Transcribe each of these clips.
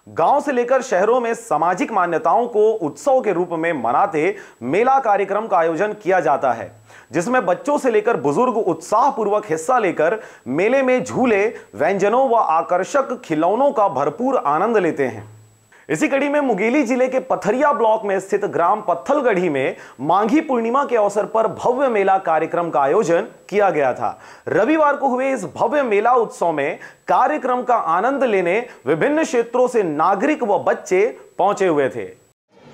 गांव से लेकर शहरों में सामाजिक मान्यताओं को उत्सव के रूप में मनाते मेला कार्यक्रम का आयोजन किया जाता है, जिसमें बच्चों से लेकर बुजुर्ग उत्साहपूर्वक हिस्सा लेकर मेले में झूले, व्यंजनों व आकर्षक खिलौनों का भरपूर आनंद लेते हैं। इसी कड़ी में मुंगेली जिले के पथरिया ब्लॉक में स्थित ग्राम पत्थलगढ़ी में माघी पूर्णिमा के अवसर पर भव्य मेला कार्यक्रम का आयोजन किया गया था। रविवार को हुए इस भव्य मेला उत्सव में कार्यक्रम का आनंद लेने विभिन्न क्षेत्रों से नागरिक व बच्चे पहुंचे हुए थे।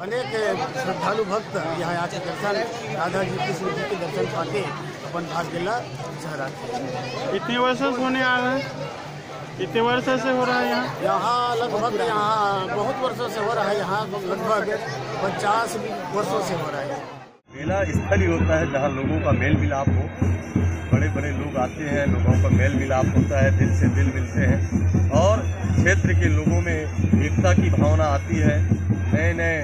अनेक श्रद्धालु भक्त यहाँ आके दर्शन, राधा जी कृष्ण जी के दर्शन पाके अपन भाग्यला सहराते। कितने वर्षों से होने आ रहा है? कितने वर्षों से हो रहा है यहाँ लगभग यहाँ बहुत वर्षों से हो रहा है। यहाँ लगभग 50 वर्षों से हो रहा है। मेला स्थल ही होता है जहाँ लोगों का मेल मिलाप हो। बड़े बड़े लोग आते हैं, लोगों का मेल मिलाप होता है, दिल से दिल मिलते हैं और क्षेत्र के लोगों में एकता की भावना आती है। नए नए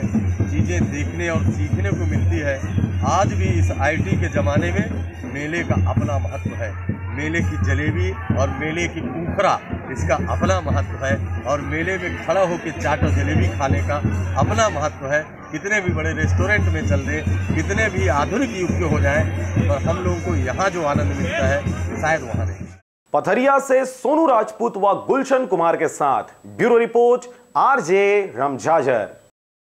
चीज़ें देखने और सीखने को मिलती है। आज भी इस IT के ज़माने में मेले का अपना महत्व है। मेले की जलेबी और मेले की ऊखरा, इसका अपना महत्व है और मेले में खड़ा होकर चाट और जलेबी खाने का अपना महत्व है। कितने भी बड़े रेस्टोरेंट में चल रहे, कितने भी आधुनिक युग के हो जाएं, पर हम लोगों को यहाँ जो आनंद मिलता है शायद वहाँ नहीं। पथरिया से सोनू राजपूत व गुलशन कुमार के साथ ब्यूरो रिपोर्ट RJ रमझाझर।